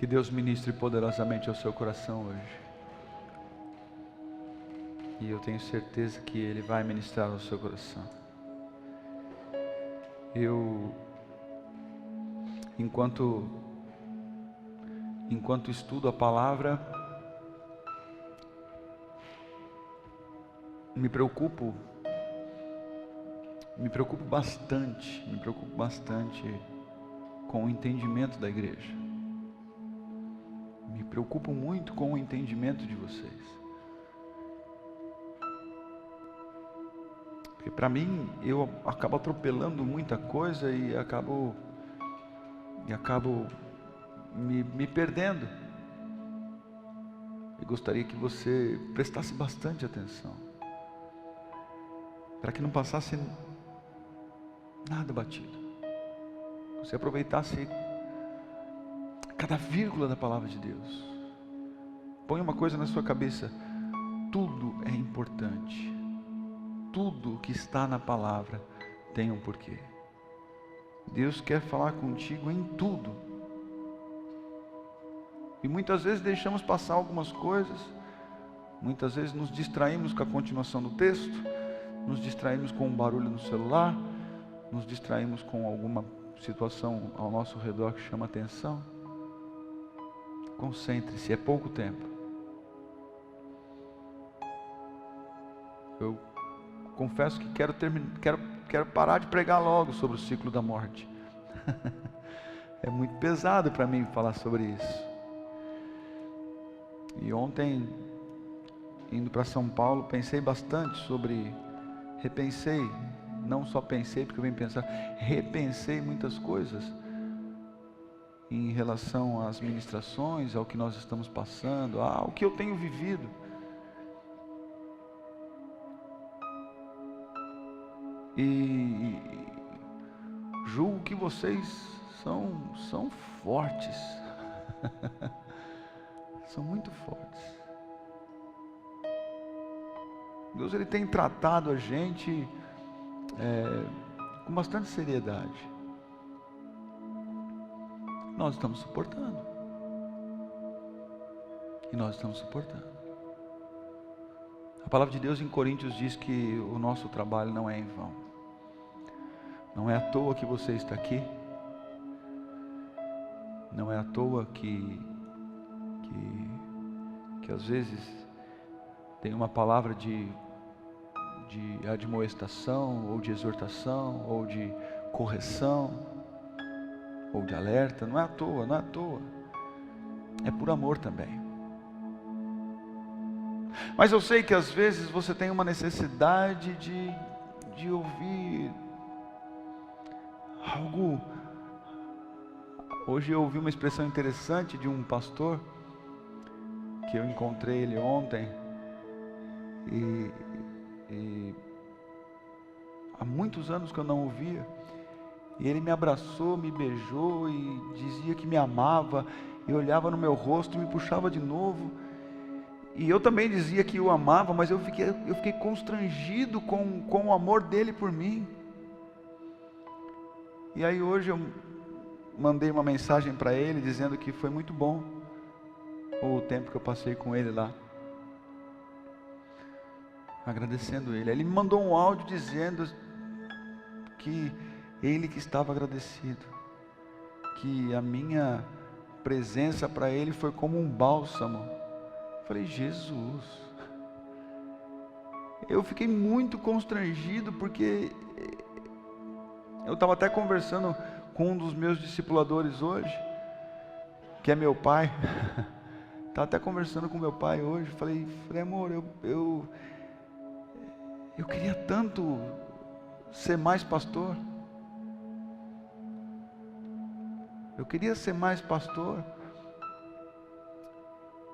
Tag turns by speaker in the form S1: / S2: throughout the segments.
S1: Deus ministre poderosamente ao seu coração hoje. E eu tenho certeza que Ele vai ministrar ao seu coração. Enquanto estudo a palavra, me preocupo bastante com o entendimento da igreja. Me preocupo muito com o entendimento de vocês. Porque para mim, eu acabo atropelando muita coisa e acabo me perdendo. Eu gostaria que você prestasse bastante atenção, para que não passasse nada batido. Você aproveitasse cada vírgula da palavra de Deus. Põe uma coisa na sua cabeça: tudo é importante. Tudo que está na palavra tem um porquê. Deus quer falar contigo em tudo. E muitas vezes deixamos passar algumas coisas. Muitas vezes nos distraímos com a continuação do texto. Nos distraímos com um barulho no celular. Nos distraímos com alguma situação ao nosso redor que chama atenção. Concentre-se, é pouco tempo. Eu confesso que quero parar de pregar logo sobre o ciclo da morte. É muito pesado para mim falar sobre isso. E ontem, indo para São Paulo, pensei bastante sobre... Repensei, não só pensei porque eu vim pensar, repensei muitas coisas em relação às ministrações, ao que nós estamos passando, ao que eu tenho vivido. E julgo que vocês são fortes. São muito fortes. Deus, Ele tem tratado a gente com bastante seriedade. Nós estamos suportando. E nós estamos suportando. A palavra de Deus em Coríntios diz que o nosso trabalho não é em vão. Não é à toa que você está aqui. Não é à toa que às vezes tem uma palavra de admoestação, ou de exortação, ou de correção, ou de alerta. Não é à toa, não é à toa. É por amor também. Mas eu sei que às vezes você tem uma necessidade de ouvir algo. Hoje eu ouvi uma expressão interessante de um pastor, que eu encontrei ele ontem, e há muitos anos que eu não o via, e ele me abraçou, me beijou e dizia que me amava, e olhava no meu rosto e me puxava de novo, e eu também dizia que o amava, mas eu fiquei constrangido com o amor dele por mim. E aí hoje eu mandei uma mensagem para ele dizendo que foi muito bom o tempo que eu passei com ele lá, agradecendo ele. Ele me mandou um áudio dizendo que ele que estava agradecido, que a minha presença para ele foi como um bálsamo. Eu falei: Jesus. Eu fiquei muito constrangido, porque eu estava até conversando com um dos meus discipuladores hoje, que é meu pai. Estava até conversando com meu pai hoje. Falei: amor, eu queria tanto ser mais pastor. Eu queria ser mais pastor.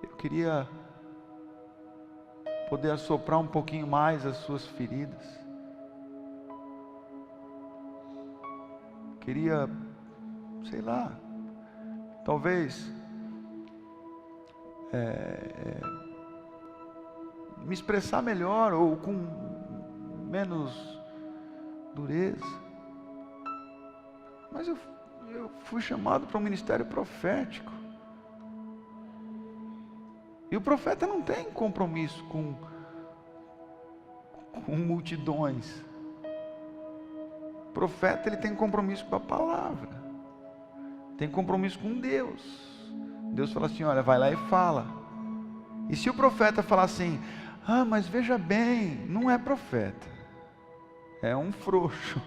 S1: Eu queria poder assoprar um pouquinho mais as suas feridas. Queria, sei lá, talvez me expressar melhor, ou com menos dureza. Mas eu fui chamado para um ministério profético. E o profeta não tem compromisso com multidões. O profeta, ele tem compromisso com a palavra, tem compromisso com Deus. Deus fala assim: olha, vai lá e fala. E se o profeta falar assim: ah, mas veja bem, não é profeta, é um frouxo,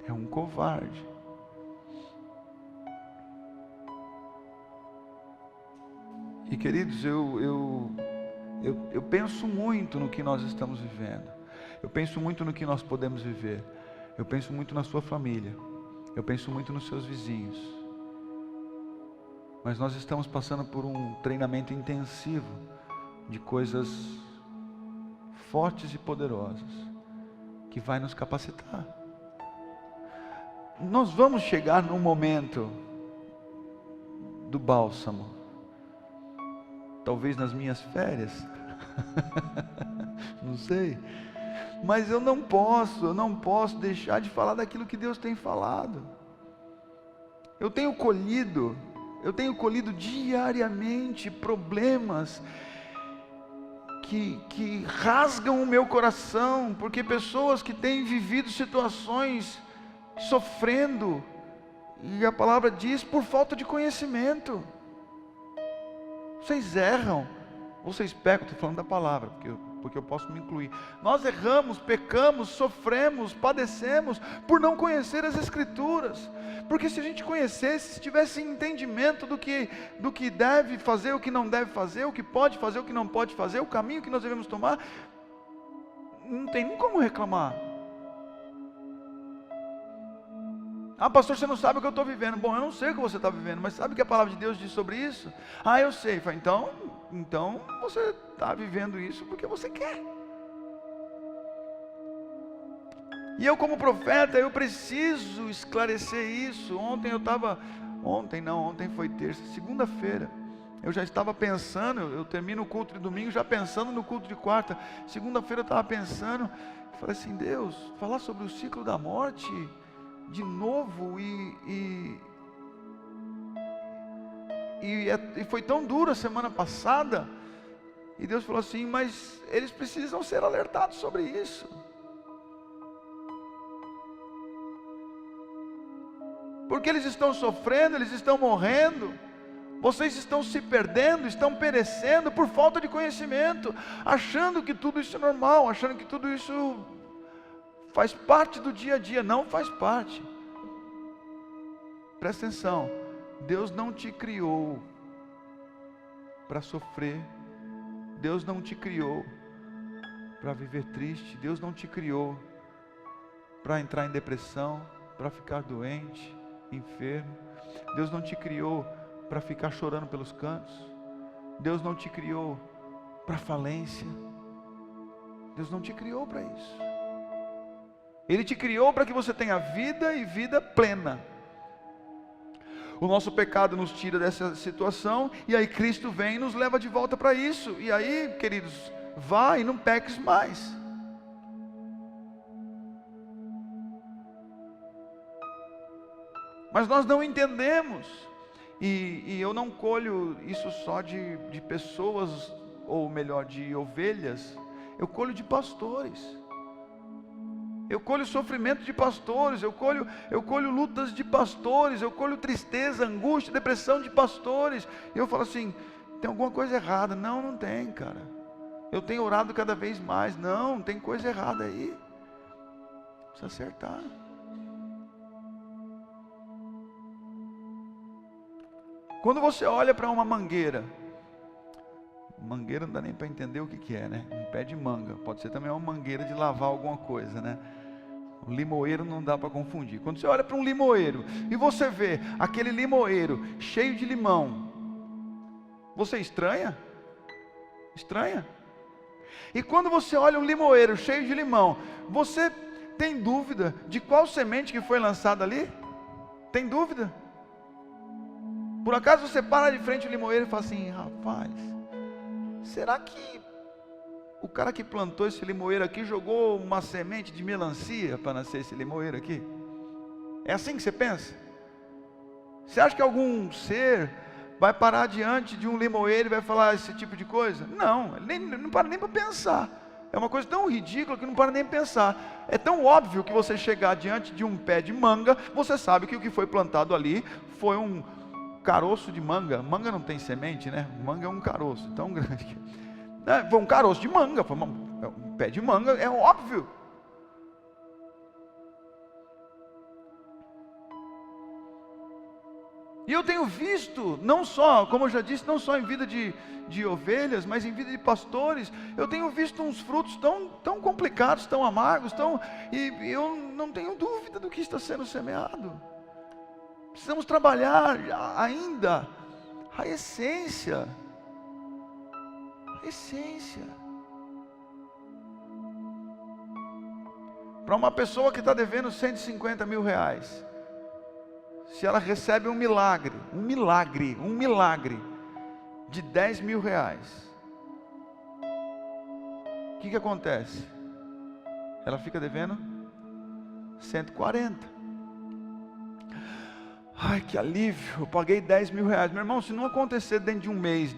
S1: é um covarde. E queridos, eu penso muito no que nós estamos vivendo. Eu penso muito no que nós podemos viver. Eu penso muito na sua família. Eu penso muito nos seus vizinhos. Mas nós estamos passando por um treinamento intensivo de coisas fortes e poderosas que vai nos capacitar. Nós vamos chegar num momento do bálsamo. Talvez nas minhas férias, não sei, mas eu não posso deixar de falar daquilo que Deus tem falado. Eu tenho colhido diariamente problemas que rasgam o meu coração, porque pessoas que têm vivido situações sofrendo, e a palavra diz, por falta de conhecimento. Vocês erram, vocês pecam, estou falando da palavra, porque eu posso me incluir. Nós erramos, pecamos, sofremos, padecemos por não conhecer as Escrituras. Porque se a gente conhecesse, se tivesse entendimento do que deve fazer, o que não deve fazer, o que pode fazer, o que não pode fazer, o caminho que nós devemos tomar, não tem nem como reclamar. Ah, pastor, você não sabe o que eu estou vivendo. Bom, eu não sei o que você está vivendo, mas sabe o que a palavra de Deus diz sobre isso? Ah, eu sei. Então você está vivendo isso porque você quer. E eu, como profeta, eu preciso esclarecer isso. Ontem foi terça, segunda-feira, eu já estava pensando, eu termino o culto de domingo já pensando no culto de quarta. Segunda-feira eu estava pensando, falei assim: Deus, falar sobre o ciclo da morte de novo, e foi tão duro a semana passada, e Deus falou assim: mas eles precisam ser alertados sobre isso, porque eles estão sofrendo, eles estão morrendo, vocês estão se perdendo, estão perecendo por falta de conhecimento, achando que tudo isso é normal, achando que tudo isso faz parte do dia a dia. Não faz parte. Presta atenção, Deus não te criou para sofrer, Deus não te criou para viver triste, Deus não te criou para entrar em depressão, para ficar doente, enfermo. Deus não te criou para ficar chorando pelos cantos. Deus não te criou para falência. Deus não te criou para isso. Ele te criou para que você tenha vida e vida plena. O nosso pecado nos tira dessa situação, e aí Cristo vem e nos leva de volta para isso. E aí, queridos, vá e não peques mais. Mas nós não entendemos, e eu não colho isso só de pessoas, ou melhor, de ovelhas, eu colho de pastores. Eu colho sofrimento de pastores, eu colho lutas de pastores, eu colho tristeza, angústia, depressão de pastores. E eu falo assim: tem alguma coisa errada? Não, não tem, cara. Eu tenho orado cada vez mais. Não, tem coisa errada aí. Precisa acertar. Quando você olha para uma mangueira não dá nem para entender o que é, né? Um pé de manga, pode ser também uma mangueira de lavar alguma coisa, né? O limoeiro não dá para confundir. Quando você olha para um limoeiro e você vê aquele limoeiro cheio de limão, você estranha? Estranha? E quando você olha um limoeiro cheio de limão, você tem dúvida de qual semente que foi lançada ali? Tem dúvida? Por acaso você para de frente ao limoeiro e fala assim: rapaz, será que o cara que plantou esse limoeiro aqui jogou uma semente de melancia para nascer esse limoeiro aqui? É assim que você pensa? Você acha que algum ser vai parar diante de um limoeiro e vai falar esse tipo de coisa? Não, ele não para nem para pensar. É uma coisa tão ridícula que não para nem pensar. É tão óbvio que você chegar diante de um pé de manga, você sabe que o que foi plantado ali foi um caroço de manga. Manga não tem semente, né? Manga é um caroço tão grande. Foi um caroço de manga, foi um pé de manga, é óbvio. E eu tenho visto, não só, como eu já disse, não só em vida de ovelhas, mas em vida de pastores, eu tenho visto uns frutos tão complicados, tão amargos, e eu não tenho dúvida do que está sendo semeado. Precisamos trabalhar ainda a essência. A essência. Para uma pessoa que está devendo 150 mil reais, se ela recebe um milagre de 10 mil reais, o que acontece? Ela fica devendo 140. Ai, que alívio, eu paguei 10 mil reais. Meu irmão, se não acontecer dentro de um mês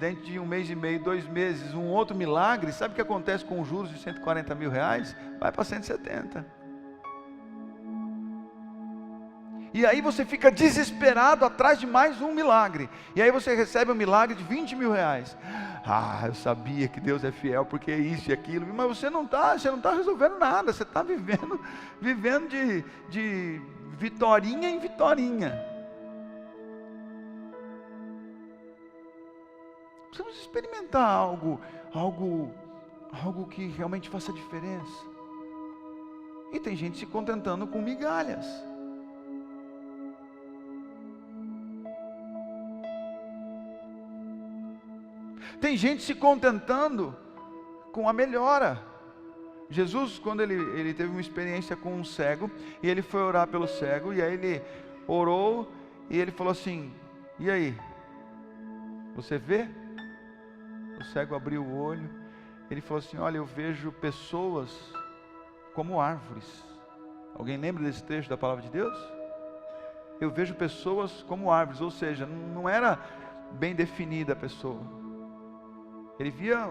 S1: e meio, 2 meses, um outro milagre, sabe o que acontece com os juros de 140 mil reais? Vai para 170. E aí você fica desesperado atrás de mais um milagre. E aí você recebe um milagre de 20 mil reais. Ah, eu sabia que Deus é fiel, porque é isso e aquilo. Mas você não está resolvendo nada. Você está vivendo de vitorinha em vitorinha. Precisamos experimentar algo que realmente faça diferença. E tem gente se contentando com migalhas. Tem gente se contentando com a melhora. Jesus, quando ele teve uma experiência com um cego, e ele foi orar pelo cego, e aí ele orou, e ele falou assim: e aí? Você vê? O cego abriu o olho, ele falou assim: olha, eu vejo pessoas como árvores. Alguém lembra desse trecho da palavra de Deus? Eu vejo pessoas como árvores, ou seja, não era bem definida a pessoa. Ele via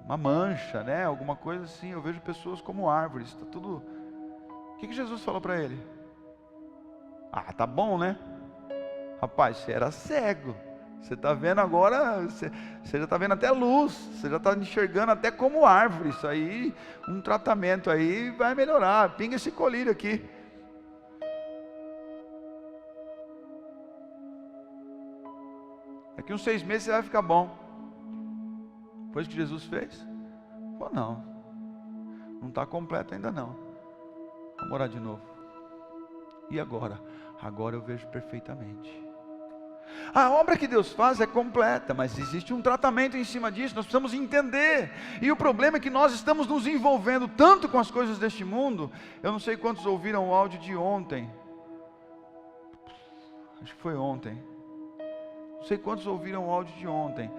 S1: uma mancha, né? Alguma coisa assim. Eu vejo pessoas como árvores. Está tudo. O que Jesus falou para ele? Ah, tá bom, né? Rapaz, você era cego. Você está vendo agora. Você já está vendo até luz. Você já está enxergando até como árvore. Isso aí, um tratamento aí vai melhorar. Pinga esse colírio aqui. Daqui uns 6 meses você vai ficar bom. Foi isso que Jesus fez? Pô, não está completo ainda não. Vamos orar de novo. E agora? Agora eu vejo perfeitamente. A obra que Deus faz é completa, mas existe um tratamento em cima disso. Nós precisamos entender. E o problema é que nós estamos nos envolvendo tanto com as coisas deste mundo. Eu não sei quantos ouviram o áudio de ontem. Acho que foi ontem. Não sei quantos ouviram o áudio de ontem.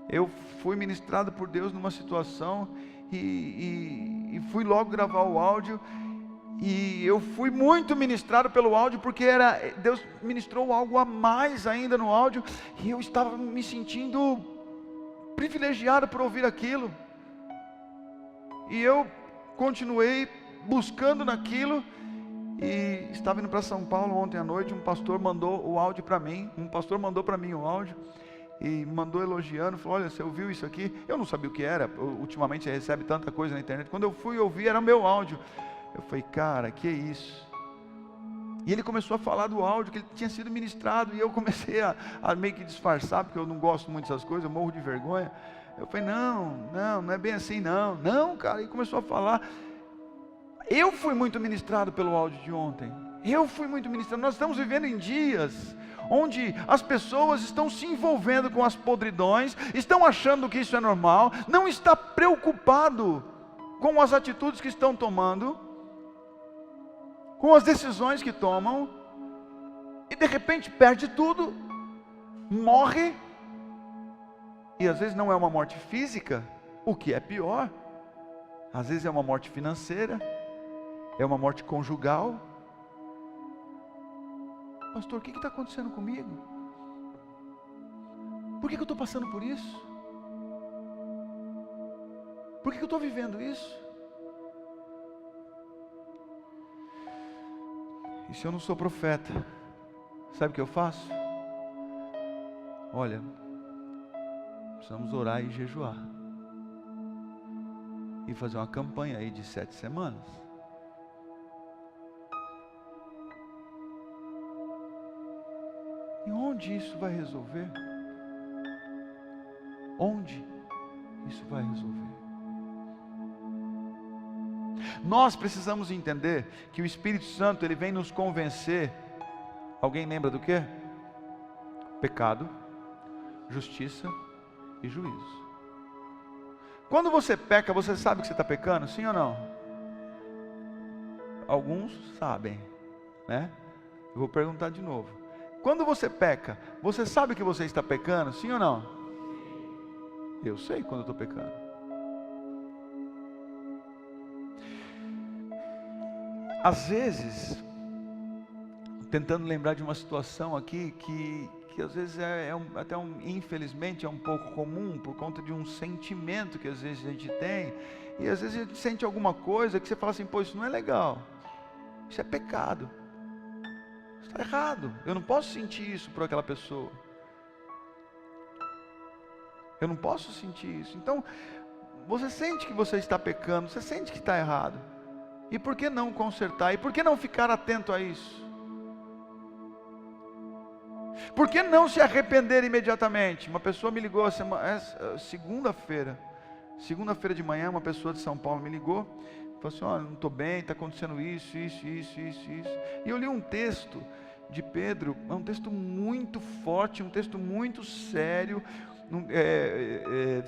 S1: Eu fui ministrado por Deus numa situação e fui logo gravar o áudio. E eu fui muito ministrado pelo áudio, porque Deus ministrou algo a mais ainda no áudio. E eu estava me sentindo privilegiado por ouvir aquilo. E eu continuei buscando naquilo. E estava indo para São Paulo ontem à noite, um pastor mandou o áudio para mim, o áudio, e mandou elogiando, falou: olha, você ouviu isso aqui? Eu não sabia o que era, ultimamente você recebe tanta coisa na internet. Quando eu fui ouvir, era o meu áudio. Eu falei: cara, que é isso? E ele começou a falar do áudio, que ele tinha sido ministrado, e eu comecei a meio que disfarçar, porque eu não gosto muito dessas coisas, eu morro de vergonha. Eu falei: não é bem assim não, cara. E começou a falar. Eu fui muito ministrado pelo áudio de ontem. Nós estamos vivendo em dias onde as pessoas estão se envolvendo com as podridões, estão achando que isso é normal, não está preocupado com as atitudes que estão tomando, com as decisões que tomam, e de repente perde tudo, morre, e às vezes não é uma morte física, o que é pior, às vezes é uma morte financeira, é uma morte conjugal. Pastor, o que está acontecendo comigo? Por que eu estou passando por isso? Por que eu estou vivendo isso? E se eu não sou profeta, sabe o que eu faço? Olha, precisamos orar e jejuar. E fazer uma campanha aí de 7 semanas. E onde isso vai resolver? Onde isso vai resolver? Nós precisamos entender que o Espírito Santo, ele vem nos convencer. Alguém lembra do quê? Pecado, justiça e juízo. Quando você peca, você sabe que você está pecando? Sim ou não? Alguns sabem, né? Eu vou perguntar de novo. Quando você peca, você sabe que você está pecando? Sim ou não? Eu sei quando eu estou pecando. Às vezes, tentando lembrar de uma situação aqui que às vezes infelizmente é um pouco comum, por conta de um sentimento que às vezes a gente tem, e às vezes a gente sente alguma coisa que você fala assim, pô, isso não é legal, isso é pecado, isso está errado, eu não posso sentir isso por aquela pessoa, eu não posso sentir isso. Então, você sente que você está pecando, você sente que está errado, e por que não consertar, e por que não ficar atento a isso? Por que não se arrepender imediatamente? Uma pessoa me ligou segunda-feira de manhã, uma pessoa de São Paulo me ligou, falou assim, olha, não estou bem, está acontecendo isso. E eu li um texto de Pedro, é um texto muito forte, um texto muito sério.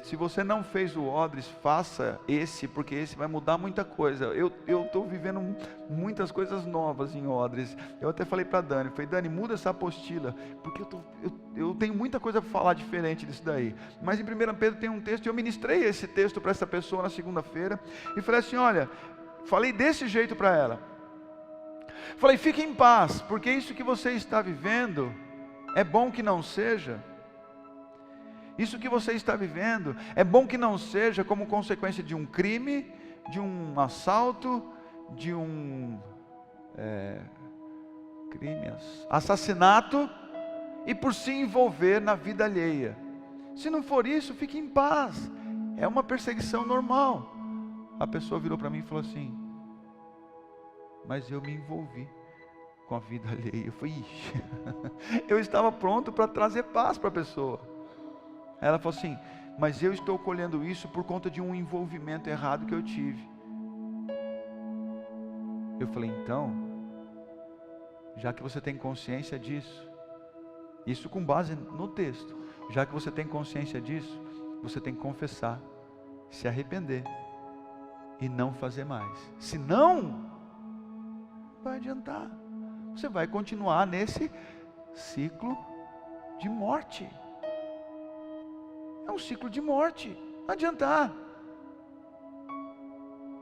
S1: Se você não fez o Odres, faça esse, porque esse vai mudar muita coisa. Eu estou vivendo muitas coisas novas em Odres. Eu até falei para Dani, Dani, muda essa apostila, porque eu tenho muita coisa para falar diferente disso daí. Mas em 1 Pedro tem um texto, e eu ministrei esse texto para essa pessoa na segunda-feira, e falei assim, olha, falei desse jeito para ela. Falei, fique em paz, porque isso que você está vivendo, é bom que não seja. Isso que você está vivendo, é bom que não seja como consequência de um crime, de um assalto, de um assassinato, e por se envolver na vida alheia. Se não for isso, fique em paz, é uma perseguição normal. A pessoa virou para mim e falou assim, mas eu me envolvi com a vida alheia. Eu falei, ixi, eu estava pronto para trazer paz para a pessoa. Ela falou assim, mas eu estou colhendo isso por conta de um envolvimento errado que eu tive. Eu falei, então, já que você tem consciência disso, isso com base no texto, já que você tem consciência disso, você tem que confessar, se arrepender e não fazer mais. Senão, não vai adiantar. Você vai continuar nesse ciclo de morte. É um ciclo de morte, não adianta.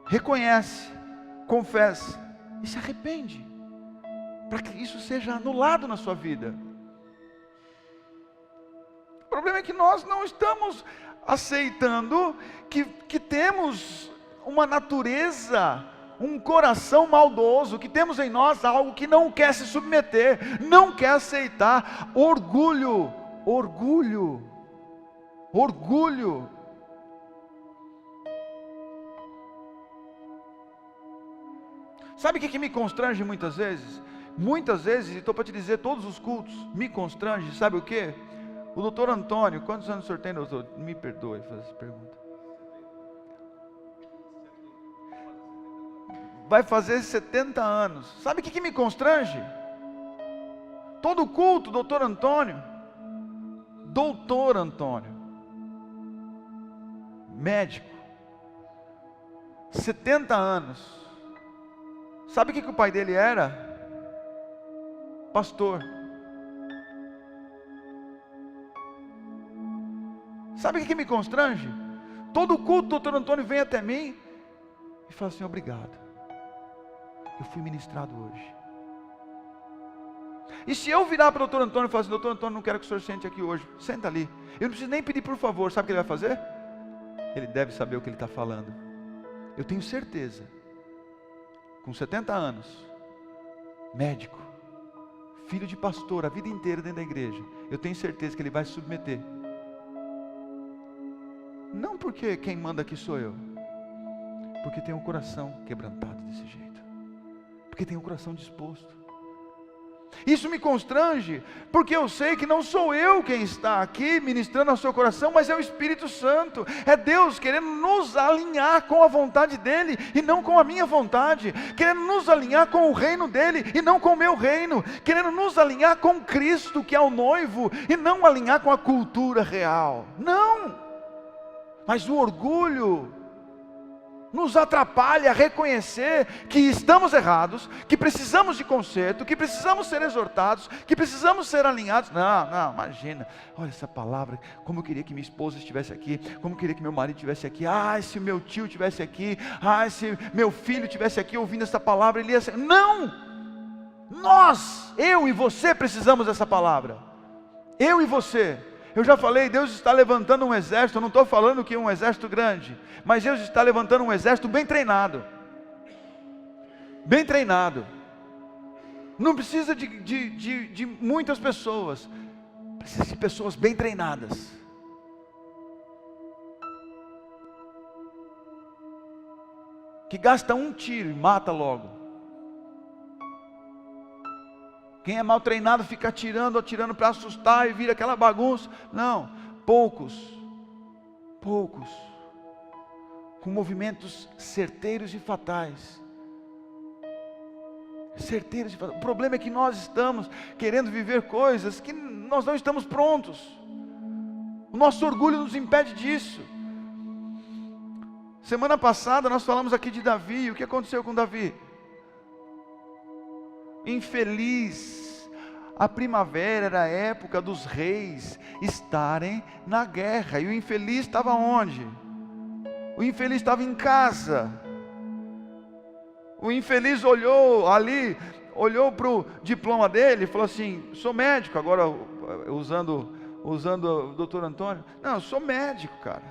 S1: Reconhece, confessa e se arrepende, para que isso seja anulado na sua vida. O problema é que nós não estamos aceitando que temos uma natureza, um coração maldoso, que temos em nós algo que não quer se submeter, não quer aceitar. Orgulho. Sabe o que me constrange muitas vezes? Muitas vezes, e estou para te dizer, todos os cultos me constrange, sabe o que? O doutor Antônio, quantos anos o senhor tem, doutor? Me perdoe fazer essa pergunta. Vai fazer 70 anos. Sabe o que me constrange? Todo culto, doutor Antônio, médico, 70 anos. Sabe o que o pai dele era? Pastor. Sabe o que me constrange? Todo culto, o doutor Antônio vem até mim e fala assim, obrigado, eu fui ministrado hoje. E se eu virar para o doutor Antônio e falar assim: doutor Antônio, não quero que o senhor sente aqui hoje, senta ali. Eu não preciso nem pedir por favor, sabe o que ele vai fazer? Ele deve saber o que ele está falando. Eu tenho certeza, com 70 anos, médico, filho de pastor, a vida inteira dentro da igreja, eu tenho certeza que ele vai se submeter. Não porque quem manda aqui sou eu, porque tem um coração quebrantado desse jeito, porque tem um coração disposto. Isso me constrange, porque eu sei que não sou eu quem está aqui ministrando ao seu coração, mas é o Espírito Santo, é Deus querendo nos alinhar com a vontade dEle, e não com a minha vontade, querendo nos alinhar com o reino dEle, e não com o meu reino, querendo nos alinhar com Cristo, que é o noivo, e não alinhar com a cultura real, não, mas o orgulho nos atrapalha a reconhecer que estamos errados, que precisamos de conserto, que precisamos ser exortados, que precisamos ser alinhados. Não, imagina, olha essa palavra, como eu queria que minha esposa estivesse aqui, como eu queria que meu marido estivesse aqui, se o meu tio estivesse aqui, se meu filho estivesse aqui ouvindo essa palavra, ele ia ser... Não! Eu e você precisamos dessa palavra, eu e você. Eu já falei, Deus está levantando um exército, eu não estou falando que é um exército grande, mas Deus está levantando um exército bem treinado. Bem treinado. Não precisa de muitas pessoas, precisa de pessoas bem treinadas. Que gasta um tiro e mata logo. Quem é mal treinado fica atirando para assustar e vira aquela bagunça. Não, poucos, com movimentos certeiros e fatais. O problema é que nós estamos querendo viver coisas que nós não estamos prontos. O nosso orgulho nos impede disso. Semana passada nós falamos aqui de Davi. O que aconteceu com Davi? Infeliz, a primavera era a época dos reis estarem na guerra, e o infeliz estava onde? O infeliz estava em casa. O infeliz olhou para o diploma dele e falou assim: sou médico, agora usando o doutor Antônio, não, eu sou médico, cara,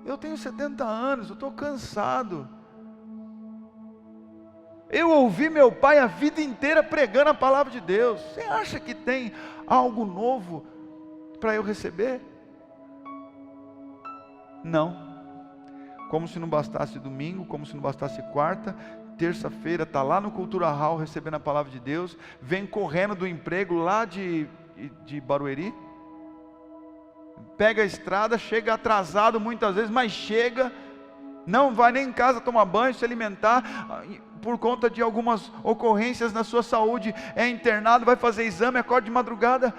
S1: eu tenho 70 anos, eu estou cansado. Eu ouvi meu pai a vida inteira pregando a palavra de Deus. Você acha que tem algo novo para eu receber? Não. Como se não bastasse domingo, como se não bastasse quarta, terça-feira está lá no Cultura Hall recebendo a palavra de Deus, vem correndo do emprego lá de Barueri, pega a estrada, chega atrasado muitas vezes, mas chega, não vai nem em casa tomar banho, se alimentar, por conta de algumas ocorrências na sua saúde, é internado, vai fazer exame, acorda de madrugada,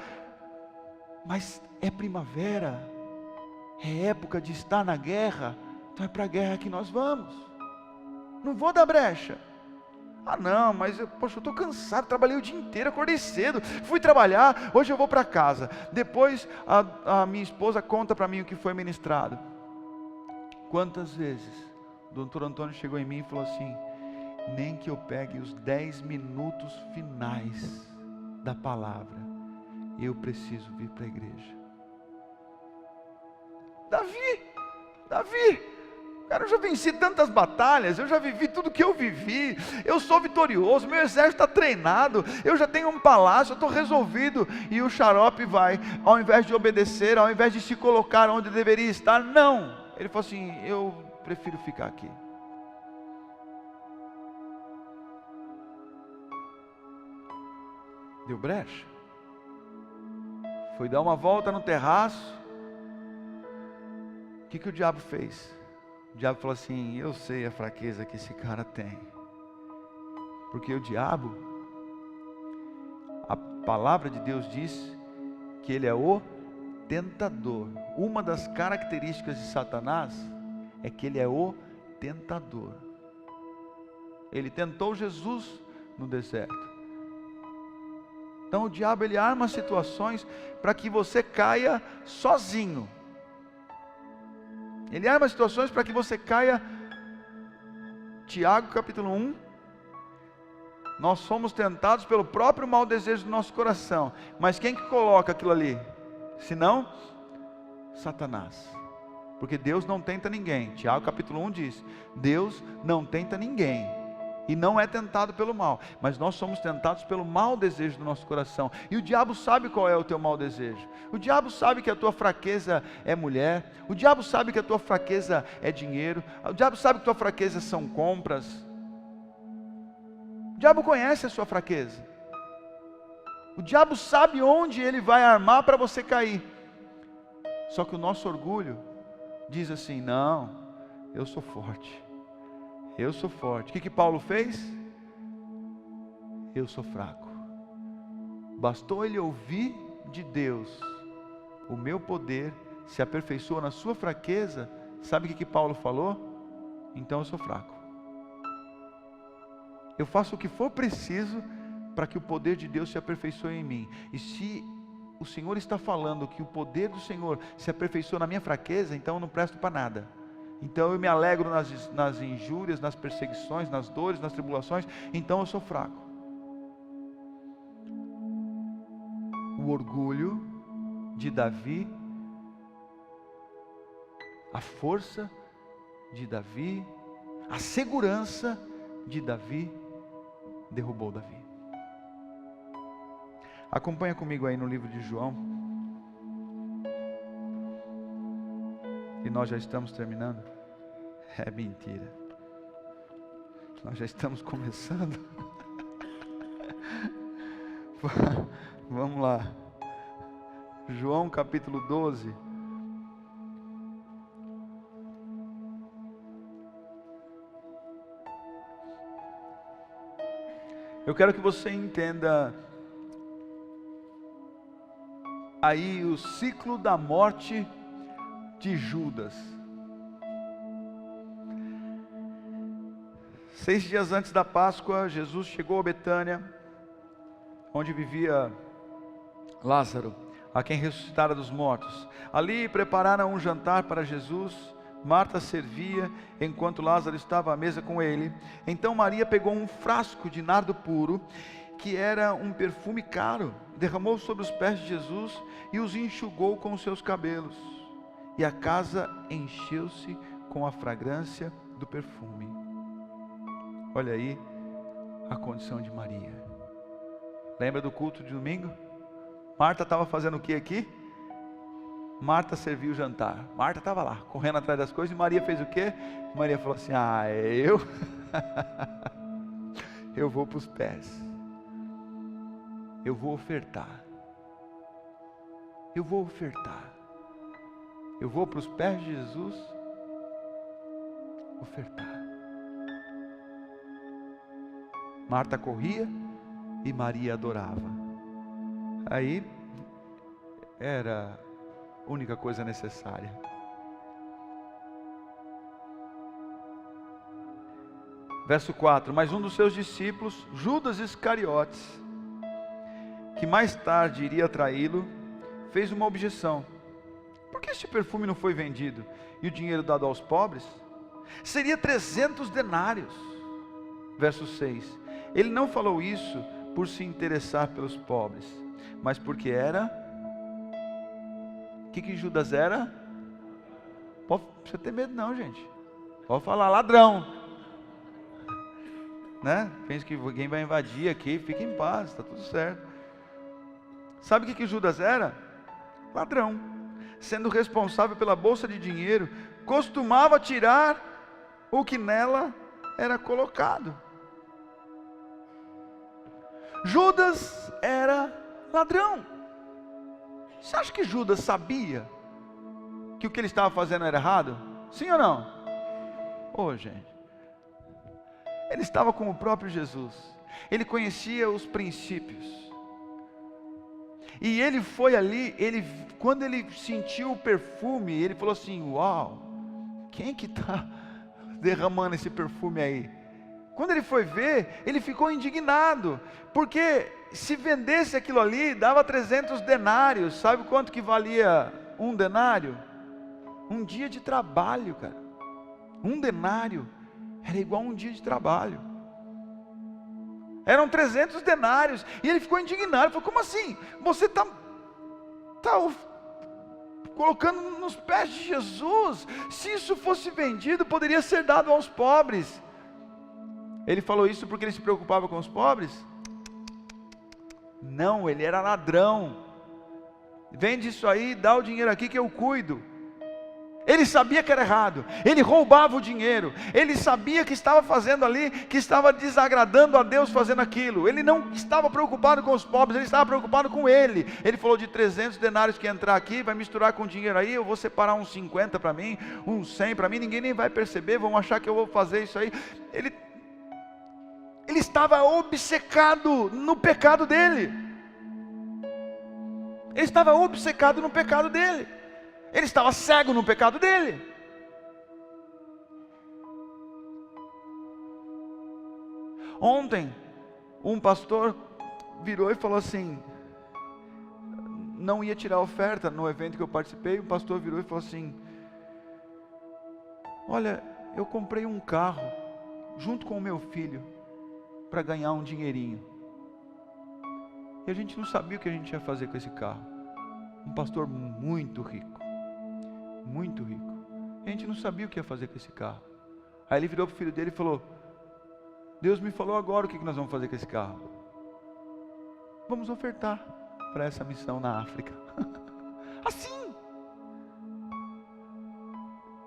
S1: mas é primavera, é época de estar na guerra, então é para a guerra que nós vamos, não vou dar brecha. Não, mas eu estou cansado, trabalhei o dia inteiro, acordei cedo, fui trabalhar, hoje eu vou para casa. Depois a minha esposa conta para mim o que foi ministrado. Quantas vezes o doutor Antônio chegou em mim e falou assim: nem que eu pegue os 10 minutos finais da palavra, eu preciso vir para a igreja. Davi, cara, eu já venci tantas batalhas, eu já vivi tudo que eu vivi, eu sou vitorioso, meu exército está treinado, eu já tenho um palácio, eu estou resolvido. E o xarope vai, ao invés de obedecer, ao invés de se colocar onde deveria estar, não, ele falou assim: eu prefiro ficar aqui. Deu brecha, foi dar uma volta no terraço. O que o diabo fez? O diabo falou assim: eu sei a fraqueza que esse cara tem, porque o diabo, a palavra de Deus diz que ele é o tentador. Uma das características de Satanás é que ele é o tentador. Ele tentou Jesus no deserto. Então o diabo, ele arma situações para que você caia sozinho. Ele arma situações para que você caia. Tiago capítulo 1, Nós somos tentados pelo próprio mau desejo do nosso coração. Mas quem que coloca aquilo ali? Senão, Satanás. Porque Deus não tenta ninguém. Tiago capítulo 1 diz: Deus não tenta ninguém. E não é tentado pelo mal. Mas nós somos tentados pelo mau desejo do nosso coração. E o diabo sabe qual é o teu mau desejo. O diabo sabe que a tua fraqueza é mulher. O diabo sabe que a tua fraqueza é dinheiro. O diabo sabe que a tua fraqueza são compras. O diabo conhece a sua fraqueza. O diabo sabe onde ele vai armar para você cair. Só que o nosso orgulho diz assim: não, eu sou forte. Eu sou forte. O que Paulo fez? Eu sou fraco. Bastou ele ouvir de Deus: o meu poder se aperfeiçoa na sua fraqueza. Sabe o que Paulo falou? Então eu sou fraco. Eu faço o que for preciso para que o poder de Deus se aperfeiçoe em mim. E se o Senhor está falando que o poder do Senhor se aperfeiçoa na minha fraqueza, então eu não presto para nada. Então eu me alegro nas injúrias, nas perseguições, nas dores, nas tribulações. Então eu sou fraco. O orgulho de Davi, a força de Davi, a segurança de Davi, derrubou Davi. Acompanha comigo aí no livro de João. E nós já estamos terminando. É mentira. Nós já estamos começando. Vamos lá. João capítulo 12. Eu quero que você entenda aí o ciclo da morte de Judas. 6 dias antes da Páscoa, Jesus chegou a Betânia, onde vivia Lázaro, a quem ressuscitara dos mortos. Ali prepararam um jantar para Jesus. Marta servia, enquanto Lázaro estava à mesa com ele. Então Maria pegou um frasco de nardo puro, que era um perfume caro, derramou sobre os pés de Jesus e os enxugou com os seus cabelos. E a casa encheu-se com a fragrância do perfume. Olha aí a condição de Maria. Lembra do culto de domingo? Marta estava fazendo o que aqui? Marta serviu o jantar. Marta estava lá, correndo atrás das coisas. E Maria fez o quê? Maria falou assim: eu vou para os pés. Eu vou ofertar. Eu vou ofertar. Eu vou para os pés de Jesus ofertar. Marta corria e Maria adorava. Aí era a única coisa necessária. Verso 4: Mas um dos seus discípulos, Judas Iscariotes, que mais tarde iria traí-lo, fez uma objeção: por que este perfume não foi vendido e o dinheiro dado aos pobres? Seria 300 denários. Verso 6: Ele não falou isso por se interessar pelos pobres, mas porque era... O que Judas era? Não precisa ter medo não, gente. Pode falar: ladrão. Né? Pensa que alguém vai invadir aqui, fica em paz, está tudo certo. Sabe o que Judas era? Ladrão. Sendo responsável pela bolsa de dinheiro, costumava tirar o que nela era colocado. Judas era ladrão. Você acha que Judas sabia que o que ele estava fazendo era errado? Sim ou não? Gente, ele estava com o próprio Jesus. Ele conhecia os princípios. E ele foi ali, quando ele sentiu o perfume, ele falou assim: uau, quem que está derramando esse perfume aí? Quando ele foi ver, ele ficou indignado, porque se vendesse aquilo ali, dava 300 denários. Sabe quanto que valia um denário? Um dia de trabalho, cara. Um denário era igual a um dia de trabalho. Eram 300 denários. E ele ficou indignado. Falou: como assim? Você está colocando nos pés de Jesus. Se isso fosse vendido, poderia ser dado aos pobres. Ele falou isso porque ele se preocupava com os pobres? Não, ele era ladrão. Vende isso aí, dá o dinheiro aqui que eu cuido. Ele sabia que era errado, ele roubava o dinheiro, ele sabia que estava fazendo ali, que estava desagradando a Deus fazendo aquilo. Ele não estava preocupado com os pobres, ele estava preocupado com ele. Ele falou: de 300 denários que entrar aqui, vai misturar com dinheiro aí, eu vou separar uns 50 para mim, uns 100 para mim, ninguém nem vai perceber, vão achar que eu vou fazer isso aí. Ele estava obcecado no pecado dele. Ele estava obcecado no pecado dele. Ele estava cego no pecado dele. Ontem, um pastor virou e falou assim, não ia tirar oferta no evento que eu participei. O pastor virou e falou assim: olha, eu comprei um carro junto com o meu filho para ganhar um dinheirinho, e a gente não sabia o que a gente ia fazer com esse carro. Um pastor muito rico, muito rico, e a gente não sabia o que ia fazer com esse carro. Aí ele virou para o filho dele e falou: Deus me falou agora o que nós vamos fazer com esse carro. Vamos ofertar para essa missão na África. Assim.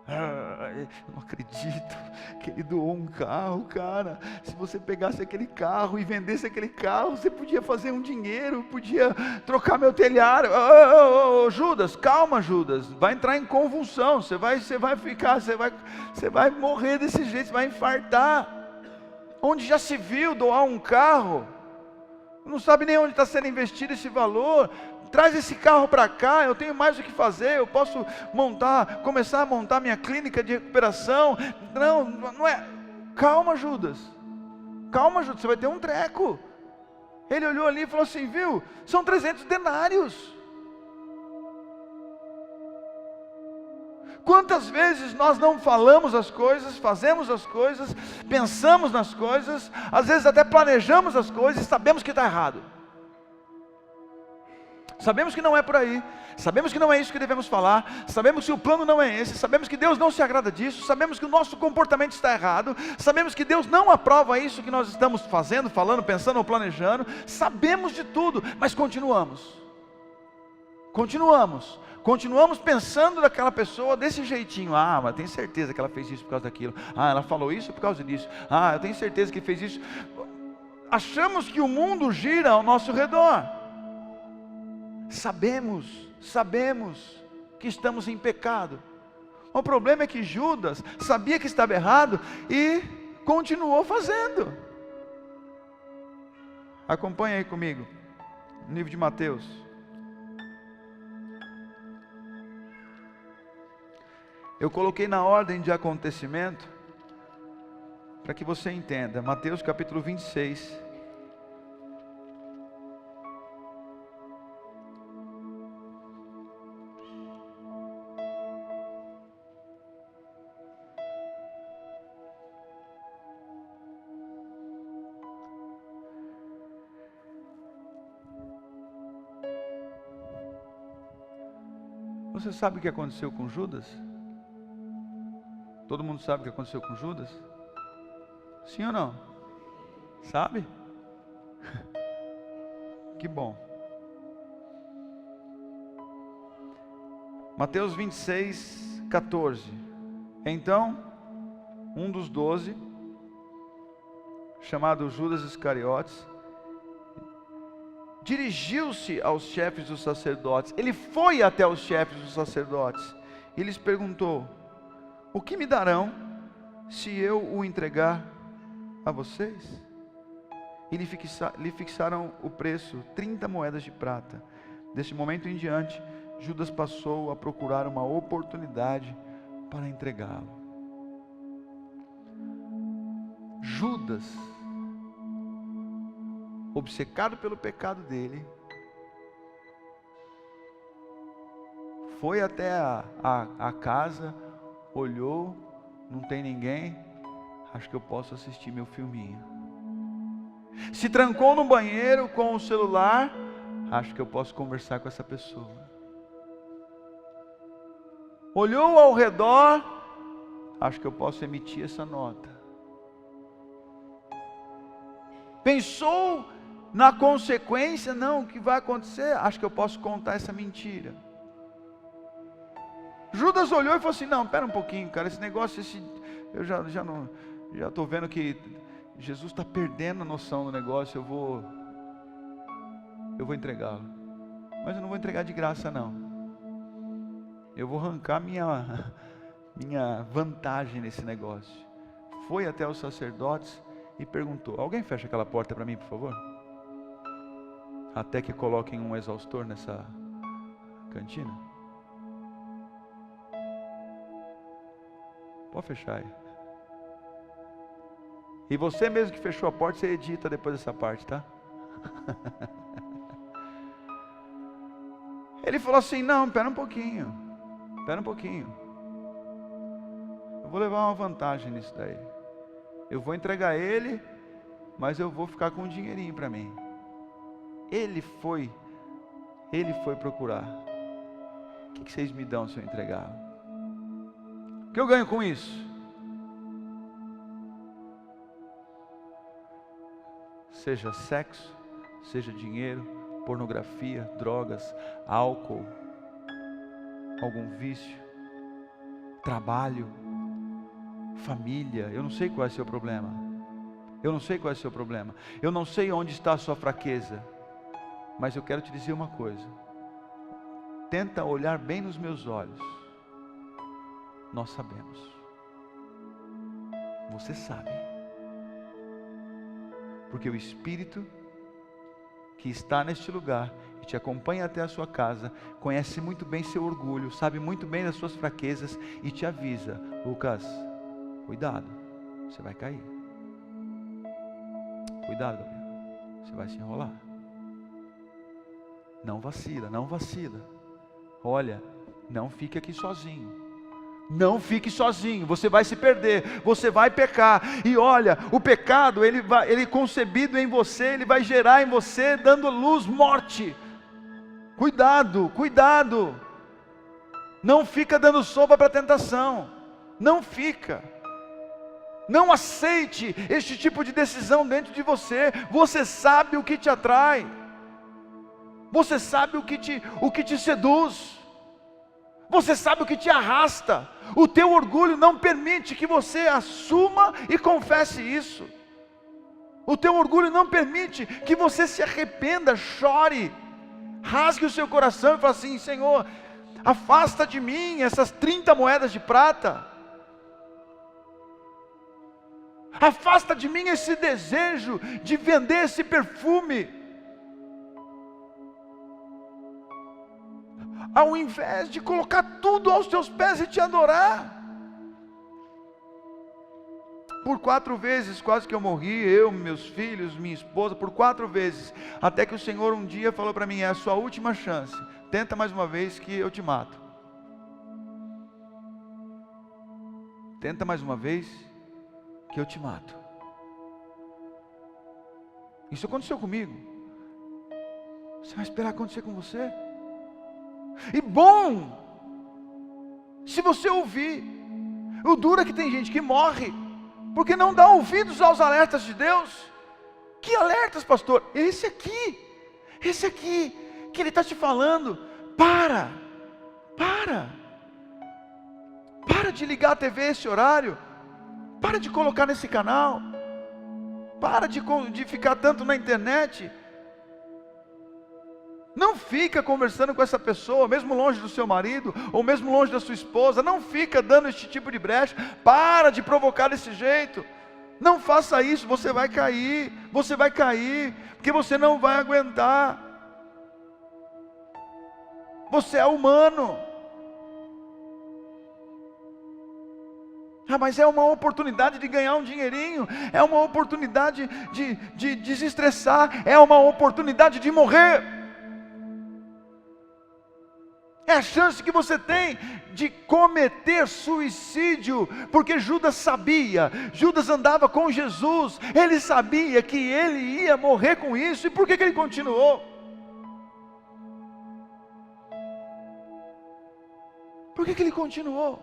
S1: Eu não acredito que ele doou um carro, cara. Se você pegasse aquele carro e vendesse aquele carro, você podia fazer um dinheiro, podia trocar meu telhado. Judas, calma, Judas, vai entrar em convulsão, você vai morrer desse jeito, você vai infartar. Onde já se viu doar um carro? Não sabe nem onde está sendo investido esse valor. Traz esse carro para cá, eu tenho mais o que fazer, eu posso começar a montar minha clínica de recuperação. Não é. Calma, Judas, você vai ter um treco. Ele olhou ali e falou assim: viu, são 300 denários. Quantas vezes nós não falamos as coisas, fazemos as coisas, pensamos nas coisas, às vezes até planejamos as coisas e sabemos que está errado. Sabemos que não é por aí, sabemos que não é isso que devemos falar, sabemos que o plano não é esse, sabemos que Deus não se agrada disso, sabemos que o nosso comportamento está errado, sabemos que Deus não aprova isso que nós estamos fazendo, falando, pensando ou planejando, sabemos de tudo, mas continuamos pensando daquela pessoa desse jeitinho. Mas eu tenho certeza que ela fez isso por causa daquilo, ela falou isso por causa disso, eu tenho certeza que fez isso. Achamos que o mundo gira ao nosso redor. Sabemos que estamos em pecado. O problema é que Judas sabia que estava errado e continuou fazendo. Acompanha aí comigo, no livro de Mateus. Eu coloquei na ordem de acontecimento para que você entenda. Mateus capítulo 26. Você sabe o que aconteceu com Judas? Todo mundo sabe o que aconteceu com Judas? Sim ou não? Sabe? Que bom. Mateus 26, 14. Então, um dos 12, chamado Judas Iscariotes, dirigiu-se aos chefes dos sacerdotes. Ele foi até os chefes dos sacerdotes e lhes perguntou: o que me darão se eu o entregar a vocês? E lhe fixaram o preço, 30 moedas de prata. Desse momento em diante, Judas passou a procurar uma oportunidade para entregá-lo. Judas, obcecado pelo pecado dele, foi até a casa, olhou, não tem ninguém, acho que eu posso assistir meu filminho. Se trancou no banheiro com o celular, acho que eu posso conversar com essa pessoa. Olhou ao redor, acho que eu posso emitir essa nota. Pensou na consequência, não, o que vai acontecer, acho que eu posso contar essa mentira. Judas olhou e falou assim, não, espera um pouquinho, cara, esse negócio, eu já estou vendo que Jesus está perdendo a noção do negócio, eu vou entregá-lo. Mas eu não vou entregar de graça não. Eu vou arrancar minha vantagem nesse negócio. Foi até os sacerdotes e perguntou, alguém fecha aquela porta para mim, por favor? Até que coloquem um exaustor nessa cantina. Pode fechar aí. E você mesmo que fechou a porta, você edita depois dessa parte, tá? Ele falou assim, não, espera um pouquinho. Eu vou levar uma vantagem nisso daí. Eu vou entregar ele, mas eu vou ficar com um dinheirinho para mim. Ele foi procurar. O que vocês me dão se eu entregar? O que eu ganho com isso? Seja sexo, seja dinheiro, pornografia, drogas, álcool, algum vício, trabalho, família. Eu não sei qual é o seu problema. Eu não sei onde está a sua fraqueza. Mas eu quero te dizer uma coisa. Tenta olhar bem nos meus olhos. Nós sabemos. Você sabe. Porque o Espírito que está neste lugar e te acompanha até a sua casa, conhece muito bem seu orgulho, sabe muito bem das suas fraquezas e te avisa, Lucas, cuidado, você vai cair. Cuidado, Gabriel, você vai se enrolar. Não vacila. Olha, não fique aqui sozinho. Não fique sozinho, você vai se perder, você vai pecar. E olha, o pecado, ele concebido em você, ele vai gerar em você, dando luz, morte. Cuidado. Não fica dando sopa para a tentação. Não fica. Não aceite este tipo de decisão dentro de você. Você sabe o que te atrai. Você sabe o que te seduz. Você sabe o que te arrasta. O teu orgulho não permite que você assuma e confesse isso. O teu orgulho não permite que você se arrependa, chore, rasgue o seu coração e fale assim, Senhor, afasta de mim essas 30 moedas de prata. Afasta de mim esse desejo de vender esse perfume. Ao invés de colocar tudo aos teus pés e te adorar. Por 4 vezes quase que eu morri, eu, meus filhos, minha esposa, por 4 vezes, até que o Senhor um dia falou para mim, é a sua última chance, tenta mais uma vez que eu te mato. Tenta mais uma vez que eu te mato. Isso aconteceu comigo. Você vai esperar acontecer com você? E bom, se você ouvir. O duro é que tem gente que morre porque não dá ouvidos aos alertas de Deus. Que alertas, pastor? Esse aqui que Ele está te falando. Para de ligar a TV esse horário. Para de colocar nesse canal. Para de ficar tanto na internet. Não fica conversando com essa pessoa, mesmo longe do seu marido, ou mesmo longe da sua esposa. Não fica dando este tipo de brecha. Para de provocar desse jeito. Não faça isso, você vai cair, porque você não vai aguentar. Você é humano. Mas é uma oportunidade de ganhar um dinheirinho, é uma oportunidade de desestressar, é uma oportunidade de morrer. é a chance que você tem de cometer suicídio, porque Judas sabia, Judas andava com Jesus, ele sabia que ele ia morrer com isso, e por que ele continuou? Por que ele continuou?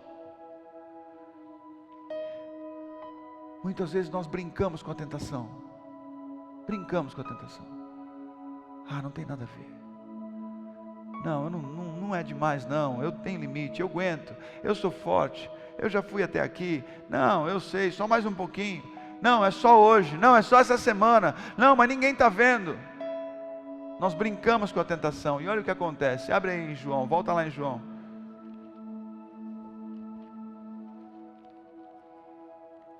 S1: Muitas vezes nós brincamos com a tentação. Brincamos com a tentação. Ah, não tem nada a ver. Não, não é demais não. Eu tenho limite, eu aguento. Eu sou forte. Eu já fui até aqui. Não, eu sei, só mais um pouquinho. Não, é só hoje. Não, é só essa semana. Não, mas ninguém está vendo. Nós brincamos com a tentação. E olha o que acontece. Abre aí em João, volta lá em João.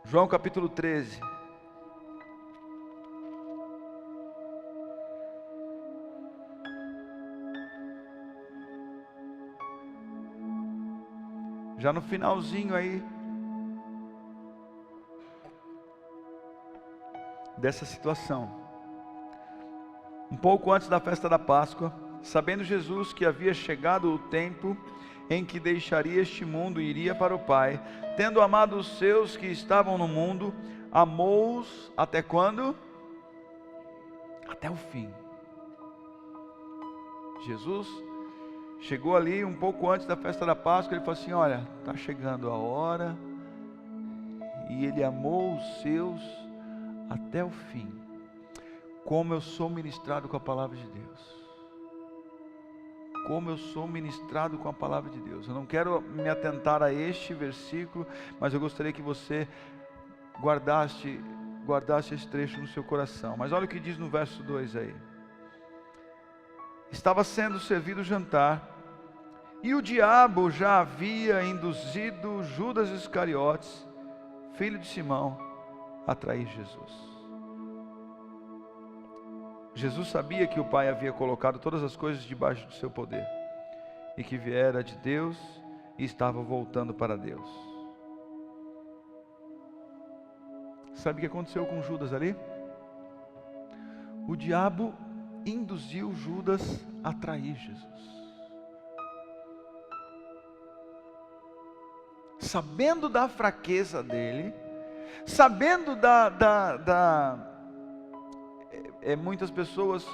S1: João capítulo 13. Já no finalzinho aí dessa situação, um pouco antes da festa da Páscoa, sabendo Jesus que havia chegado o tempo em que deixaria este mundo e iria para o Pai, tendo amado os seus que estavam no mundo, amou-os até quando? Até o fim. Jesus chegou ali um pouco antes da festa da Páscoa, ele falou assim, olha, está chegando a hora, e ele amou os seus até o fim. Como eu sou ministrado com a palavra de Deus. Como eu sou ministrado com a palavra de Deus. Eu não quero me atentar a este versículo, mas eu gostaria que você guardasse esse trecho no seu coração. Mas olha o que diz no verso 2 aí. Estava sendo servido o jantar, e o diabo já havia induzido Judas Iscariotes, filho de Simão, a trair Jesus. Jesus sabia que o Pai havia colocado todas as coisas debaixo do seu poder, e que viera de Deus e estava voltando para Deus. Sabe o que aconteceu com Judas ali? O diabo induziu Judas a trair Jesus. Sabendo da fraqueza dele, sabendo muitas pessoas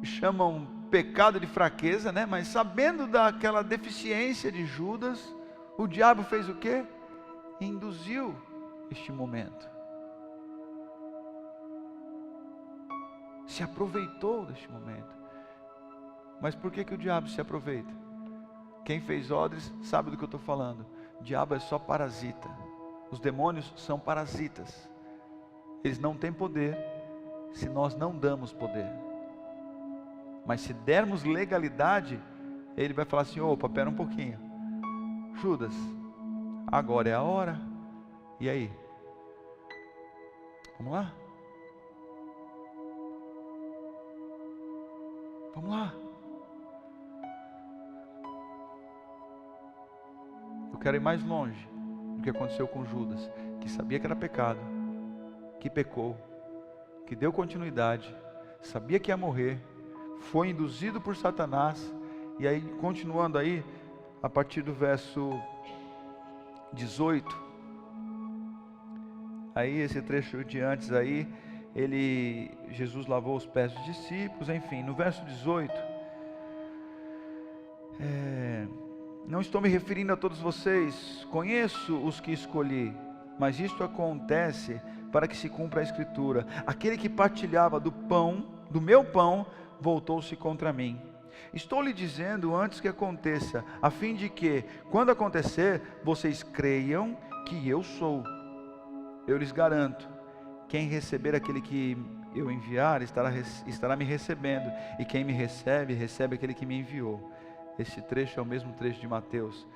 S1: chamam pecado de fraqueza, né? Mas sabendo daquela deficiência de Judas, o diabo fez o quê? Induziu este momento. Se aproveitou deste momento. Mas por que o diabo se aproveita? Quem fez odres sabe do que eu estou falando. O diabo é só parasita. Os demônios são parasitas. Eles não têm poder se nós não damos poder. Mas se dermos legalidade, ele vai falar assim, opa, pera um pouquinho. Judas, agora é a hora. E aí? Vamos lá? Vamos lá. Eu quero ir mais longe do que aconteceu com Judas, que sabia que era pecado, que pecou, que deu continuidade, sabia que ia morrer, foi induzido por Satanás. E aí, continuando aí, a partir do verso 18, aí esse trecho de antes aí, Jesus lavou os pés dos discípulos, enfim, no verso 18, não estou me referindo a todos vocês, conheço os que escolhi, mas isto acontece para que se cumpra a Escritura, aquele que partilhava do pão, do meu pão, voltou-se contra mim. Estou lhe dizendo antes que aconteça, a fim de que, quando acontecer, vocês creiam que eu sou. Eu lhes garanto, quem receber aquele que eu enviar, estará me recebendo, e quem me recebe, recebe aquele que me enviou. Esse trecho é o mesmo trecho de Mateus,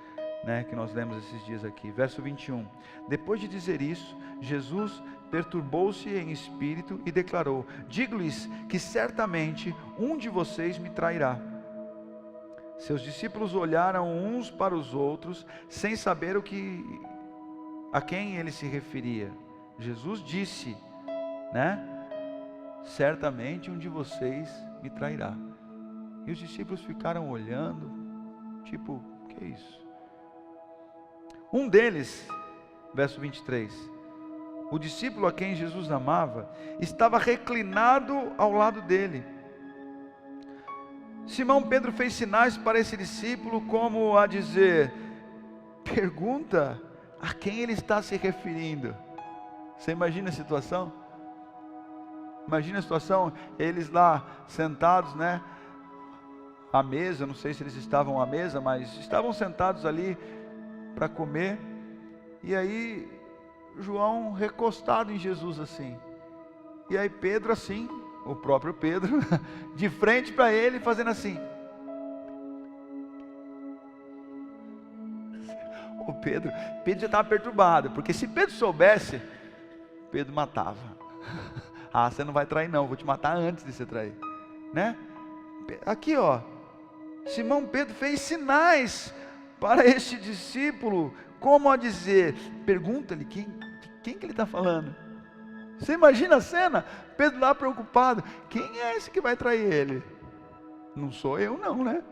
S1: né, que nós lemos esses dias aqui. Verso 21. Depois de dizer isso, Jesus perturbou-se em espírito e declarou: digo-lhes que certamente um de vocês me trairá. Seus discípulos olharam uns para os outros, sem saber a quem ele se referia. Jesus disse, né? Certamente um de vocês me trairá. E os discípulos ficaram olhando, Tipo, que é isso? Um deles, verso 23, o discípulo a quem Jesus amava, estava reclinado ao lado dele. Simão Pedro fez sinais para esse discípulo, como a dizer: pergunta a quem ele está se referindo. Você imagina a situação? Imagina a situação, eles lá sentados, né? À mesa, não sei se eles estavam à mesa, mas estavam sentados ali para comer. E aí, João recostado em Jesus assim. E aí Pedro assim, o próprio Pedro, de frente para ele, fazendo assim. O Pedro já estava perturbado, porque se Pedro soubesse, Pedro matava. Ah, você não vai trair não, vou te matar antes de você trair, né? Aqui ó, Simão Pedro fez sinais para este discípulo, como a dizer, pergunta-lhe quem que ele está falando. Você imagina a cena? Pedro lá preocupado, quem é esse que vai trair ele? Não sou eu não, né?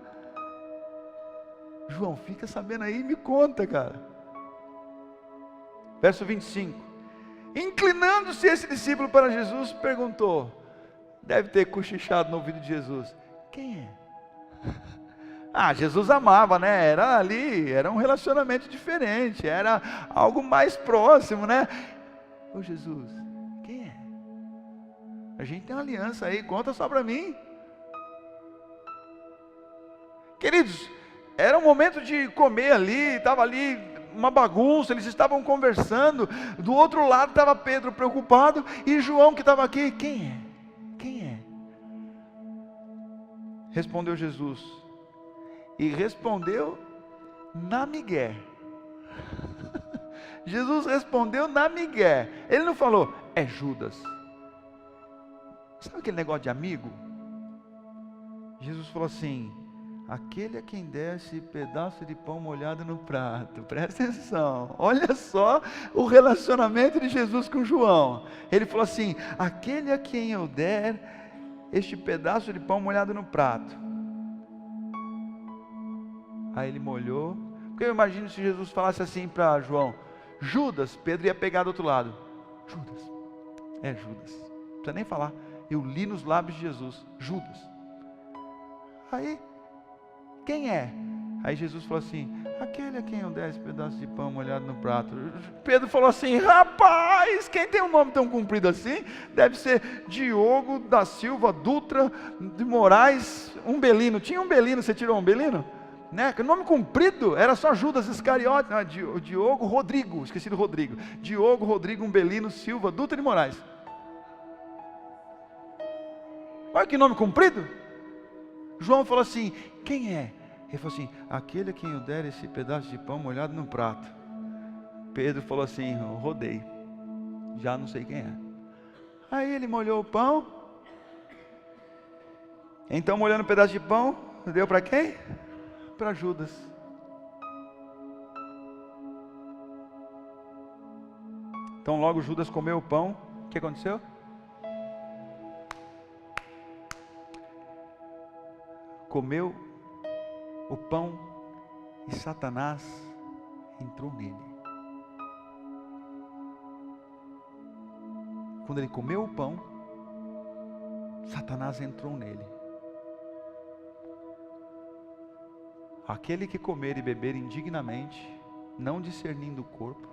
S1: João, fica sabendo aí e me conta, cara. Verso 25. Inclinando-se esse discípulo para Jesus, perguntou, deve ter cochichado no ouvido de Jesus, quem é? Ah, Jesus amava, né? Era um relacionamento diferente, era algo mais próximo, né? Ô Jesus, quem é? A gente tem uma aliança aí, conta só para mim. Queridos, era um momento de comer ali, estava ali uma bagunça, eles estavam conversando, do outro lado estava Pedro preocupado, e João que estava aqui, quem é? Quem é? Respondeu Jesus, e respondeu na migué. Jesus respondeu na migué, ele não falou, é Judas. Sabe aquele negócio de amigo? Jesus falou assim, aquele a quem der esse pedaço de pão molhado no prato, presta atenção, olha só o relacionamento de Jesus com João. Ele falou assim, aquele a quem eu der este pedaço de pão molhado no prato. Aí ele molhou, porque eu imagino se Jesus falasse assim para João, Judas, Pedro ia pegar do outro lado, Judas, é Judas, não precisa nem falar, eu li nos lábios de Jesus, Judas. Aí, quem é? Aí Jesus falou assim, aquele a quem eu der esse pedaço de pão molhado no prato. Pedro falou assim, rapaz, quem tem um nome tão comprido assim? Deve ser Diogo da Silva Dutra de Moraes Umbelino. Tinha Umbelino, você tirou Umbelino? Né? O nome comprido era só Judas Iscariote, não, Diogo Rodrigo, esqueci do Rodrigo. Diogo Rodrigo Umbelino Silva Dutra de Moraes. Olha que nome comprido. João falou assim, quem é? Ele falou assim, aquele a quem eu der esse pedaço de pão molhado no prato. Pedro falou assim, eu rodei, já não sei quem é. Aí ele molhou o pão, então molhando um pedaço de pão, deu para quem? Para Judas. Então logo Judas comeu o pão, o que aconteceu? Comeu o pão e Satanás entrou nele. Quando ele comeu o pão, Satanás entrou nele. Aquele que comer e beber indignamente, não discernindo o corpo,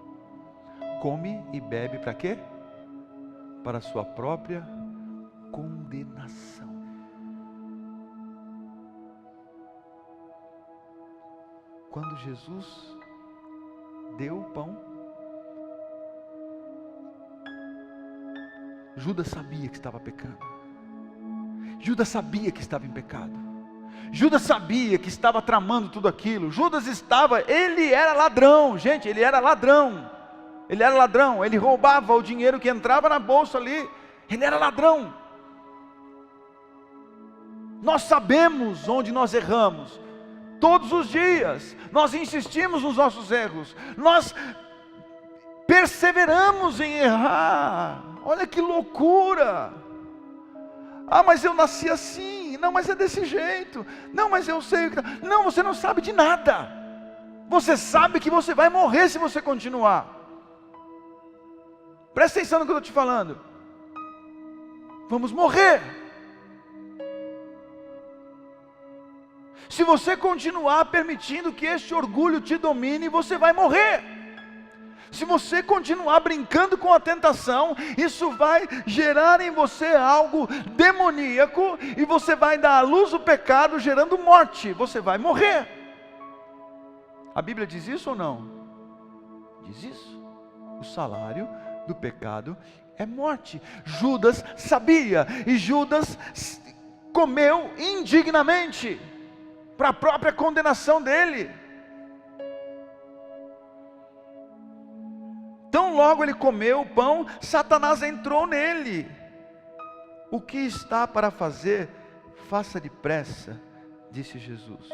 S1: come e bebe para quê? Para a sua própria condenação. Quando Jesus deu o pão, Judas sabia que estava pecando. Judas sabia que estava em pecado. Judas sabia que estava tramando tudo aquilo. Ele era ladrão, gente, ele era ladrão. Ele era ladrão, ele roubava o dinheiro que entrava na bolsa ali. Ele era ladrão. Nós sabemos onde nós erramos. Todos os dias, nós insistimos nos nossos erros, nós perseveramos em errar. Olha que loucura! Ah, mas eu nasci assim, assim, não, mas é desse jeito, não, mas eu sei, não, você não sabe de nada, você sabe que você vai morrer se você continuar. Presta atenção no que eu estou te falando, vamos morrer. Se você continuar permitindo que este orgulho te domine, você vai morrer. Se você continuar brincando com a tentação, isso vai gerar em você algo demoníaco, e você vai dar à luz o pecado, gerando morte, você vai morrer. A Bíblia diz isso ou não? Diz isso. O salário do pecado é morte. Judas sabia, e Judas comeu indignamente, para a própria condenação dele. Tão logo ele comeu o pão, Satanás entrou nele. O que está para fazer, faça depressa, disse Jesus.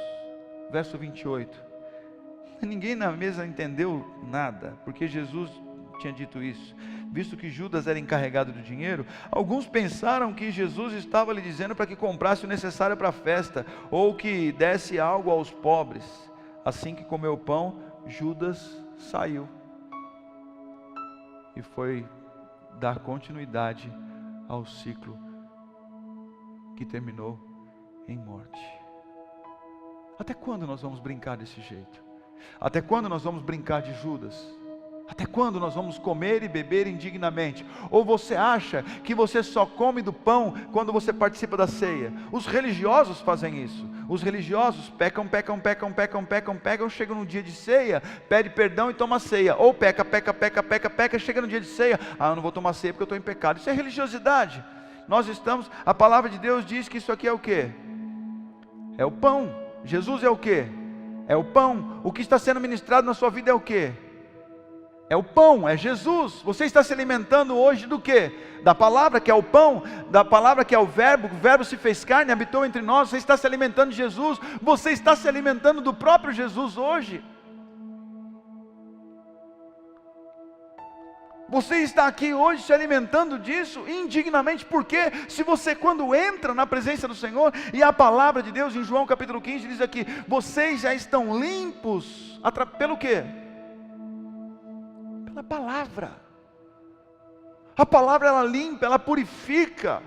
S1: Verso 28. Ninguém na mesa entendeu nada, porque Jesus tinha dito isso. Visto que Judas era encarregado do dinheiro, alguns pensaram que Jesus estava lhe dizendo para que comprasse o necessário para a festa, ou que desse algo aos pobres. Assim que comeu o pão, Judas saiu e foi dar continuidade ao ciclo que terminou em morte. Até quando nós vamos brincar desse jeito? Até quando nós vamos brincar de Judas? Até quando nós vamos comer e beber indignamente? Ou você acha que você só come do pão quando você participa da ceia? Os religiosos fazem isso. Os religiosos pecam, chegam no dia de ceia, pede perdão e toma ceia. Ou peca, chega no dia de ceia, eu não vou tomar ceia porque eu estou em pecado. Isso é religiosidade. A palavra de Deus diz que isso aqui é o quê? É o pão. Jesus é o quê? É o pão. O que está sendo ministrado na sua vida é o quê? É o pão, é Jesus. Você está se alimentando hoje do quê? Da palavra que é o pão, da palavra que é o verbo se fez carne, habitou entre nós. Você está se alimentando de Jesus, você está se alimentando do próprio Jesus hoje. Você está aqui hoje se alimentando disso indignamente, porque se você, quando entra na presença do Senhor, e a palavra de Deus em João capítulo 15 diz aqui, vocês já estão limpos, pelo quê? Pela palavra. A palavra ela limpa, ela purifica.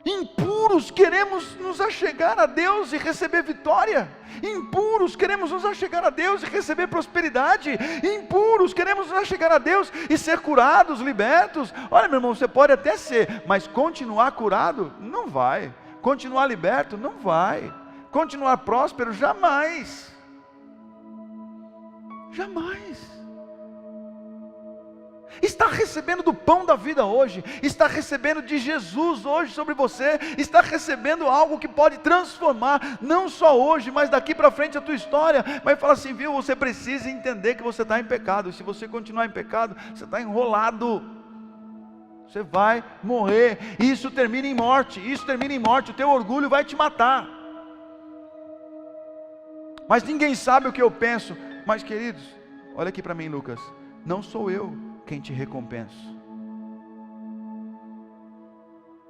S1: Impuros queremos nos achegar a Deus e receber vitória. Impuros queremos nos achegar a Deus e receber prosperidade. Impuros queremos nos achegar a Deus e ser curados, libertos. Olha, meu irmão, você pode até ser, mas continuar curado não vai. Continuar liberto não vai. Continuar próspero jamais. Jamais. Está recebendo do pão da vida hoje, está recebendo de Jesus hoje sobre você, está recebendo algo que pode transformar, não só hoje, mas daqui para frente a tua história. Mas fala assim, viu, você precisa entender que você está em pecado, e se você continuar em pecado, você está enrolado, você vai morrer, isso termina em morte, o teu orgulho vai te matar. Mas ninguém sabe o que eu penso. Mas queridos, olha aqui para mim, Lucas, não sou eu quem te recompenso.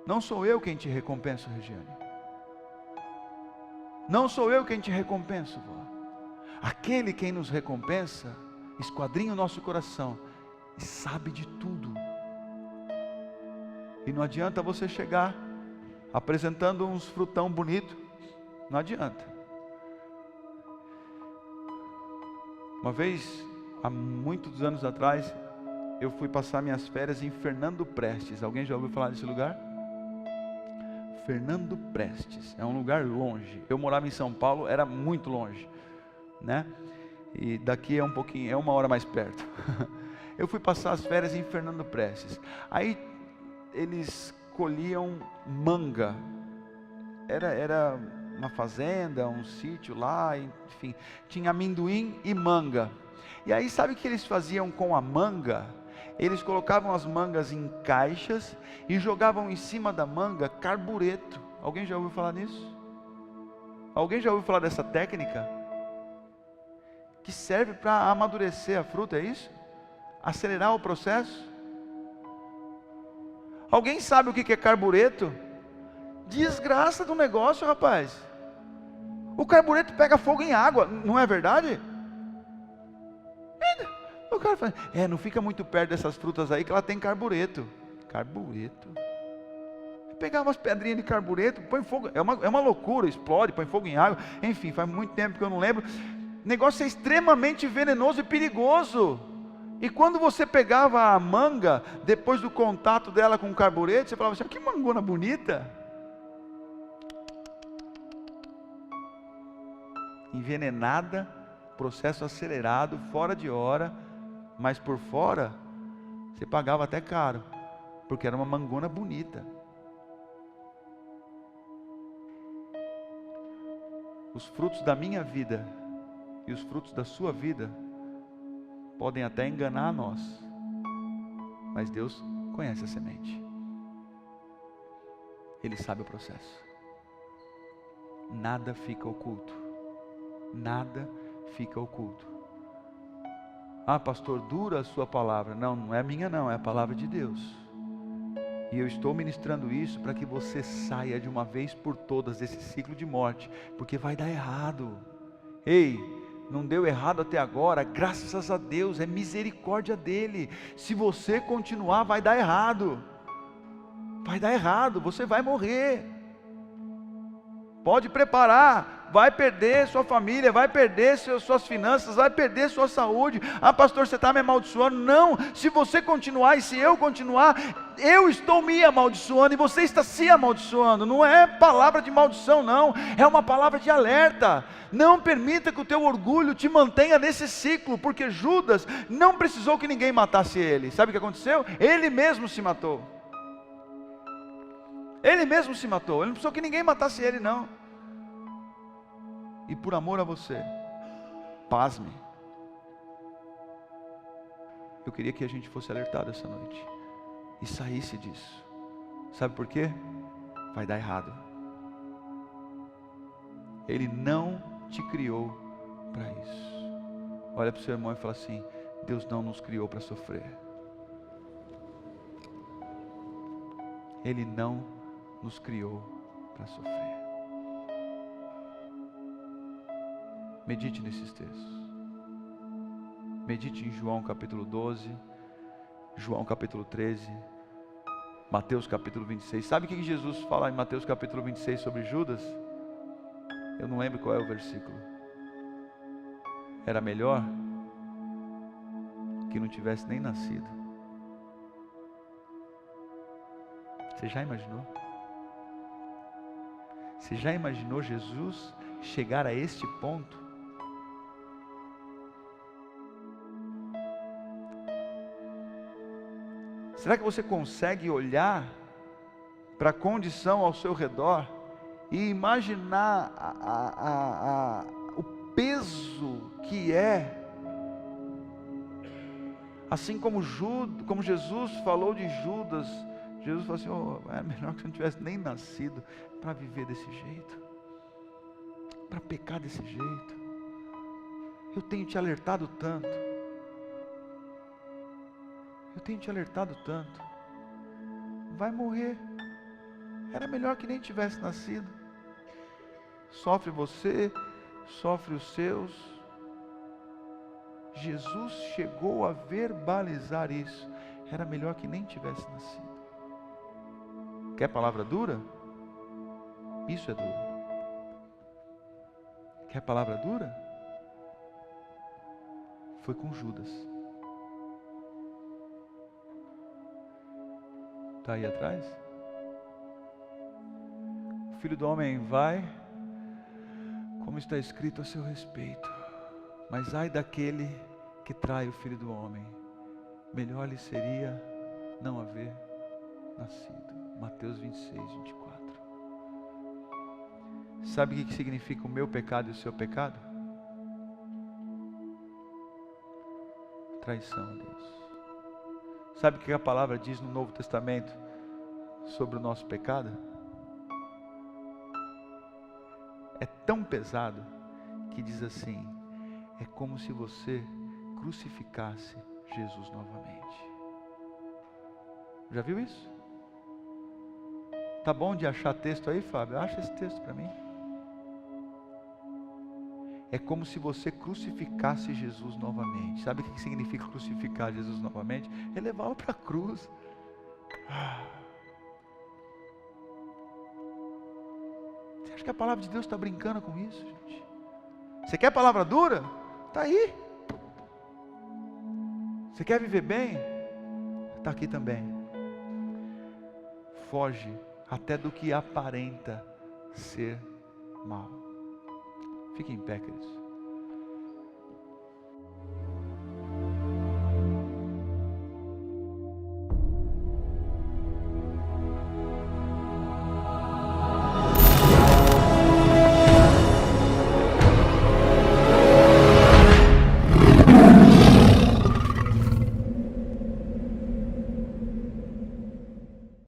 S1: Não sou eu quem te recompenso, Regiane. Não sou eu quem te recompenso, vó. Aquele quem nos recompensa, esquadrinha o nosso coração e sabe de tudo. E não adianta você chegar apresentando uns frutão bonito, não adianta. Uma vez, há muitos anos atrás, eu fui passar minhas férias em Fernando Prestes. Alguém já ouviu falar desse lugar? Fernando Prestes, é um lugar longe. Eu morava em São Paulo, era muito longe, né? E daqui é um pouquinho, é 1 hora mais perto. Eu fui passar as férias em Fernando Prestes. Aí eles colhiam manga. Era uma fazenda, um sítio lá, enfim, tinha amendoim e manga. E aí sabe o que eles faziam com a manga? Eles colocavam as mangas em caixas e jogavam em cima da manga carbureto. Alguém já ouviu falar nisso? Alguém já ouviu falar dessa técnica? Que serve para amadurecer a fruta, é isso? Acelerar o processo? Alguém sabe o que é carbureto? Desgraça do negócio, rapaz. O carbureto pega fogo em água, não é verdade? O cara fala, não fica muito perto dessas frutas aí que ela tem carbureto. Carbureto? Pegar umas pedrinhas de carbureto, põe fogo, é uma loucura, explode, põe fogo em água. Enfim, faz muito tempo que eu não lembro. O negócio é extremamente venenoso e perigoso. E quando você pegava a manga, depois do contato dela com o carbureto, você falava assim, que mangona bonita. Envenenada, processo acelerado, fora de hora, mas por fora, você pagava até caro, porque era uma mangona bonita. Os frutos da minha vida e os frutos da sua vida podem até enganar a nós, mas Deus conhece a semente. Ele sabe o processo. Nada fica oculto. Nada fica oculto. Ah, pastor, dura a sua palavra. Não, não é minha não, é a palavra de Deus. E eu estou ministrando isso para que você saia de uma vez por todas desse ciclo de morte, porque vai dar errado. Ei, não deu errado até agora, graças a Deus, é misericórdia dele. Se você continuar, vai dar errado. Vai dar errado, você vai morrer. Pode preparar, vai perder sua família, vai perder suas finanças, vai perder sua saúde. Ah, pastor, você está me amaldiçoando? Não, se você continuar e se eu continuar, eu estou me amaldiçoando e você está se amaldiçoando. Não é palavra de maldição não, é uma palavra de alerta. Não permita que o teu orgulho te mantenha nesse ciclo, porque Judas não precisou que ninguém matasse ele. Sabe o que aconteceu? Ele mesmo se matou. Ele mesmo se matou, ele não precisou que ninguém matasse ele não. E por amor a você, pasme, eu queria que a gente fosse alertado essa noite e saísse disso. Sabe por quê? Vai dar errado. Ele não te criou para isso. Olha para o seu irmão e fala assim, Deus não nos criou para sofrer. Ele não nos criou para sofrer. Medite nesses textos. Medite em João capítulo 12, João capítulo 13, Mateus capítulo 26. Sabe o que Jesus fala em Mateus capítulo 26 sobre Judas? Eu não lembro qual é o versículo. Era melhor que não tivesse nem nascido. Você já imaginou? Você já imaginou Jesus chegar a este ponto? Será que você consegue olhar para a condição ao seu redor e imaginar o peso que é? Assim como Jesus falou de Judas, Jesus falou assim, é melhor que você não tivesse nem nascido para viver desse jeito, para pecar desse jeito. Eu tenho te alertado tanto. Eu tenho te alertado tanto. Vai morrer. Era melhor que nem tivesse nascido. Sofre você, sofre os seus. Jesus chegou a verbalizar isso. Era melhor que nem tivesse nascido. Quer palavra dura? Isso é duro. Quer palavra dura? Foi com Judas. Está aí atrás? O Filho do Homem vai, como está escrito a seu respeito. Mas ai daquele que trai o Filho do Homem. Melhor lhe seria não haver nascido. Mateus 26, 24. Sabe o que significa o meu pecado e o seu pecado? Traição a Deus. Sabe o que a palavra diz no Novo Testamento sobre o nosso pecado? É tão pesado que diz assim, é como se você crucificasse Jesus novamente. Já viu isso? Tá bom de achar texto aí, Fábio? Acha esse texto para mim. É como se você crucificasse Jesus novamente. Sabe o que significa crucificar Jesus novamente? É levá-lo para a cruz. Você acha que a palavra de Deus está brincando com isso, gente? Você quer palavra dura? Está aí. Você quer viver bem? Está aqui também. Foge até do que aparenta ser mal. Fique em pé, queridos.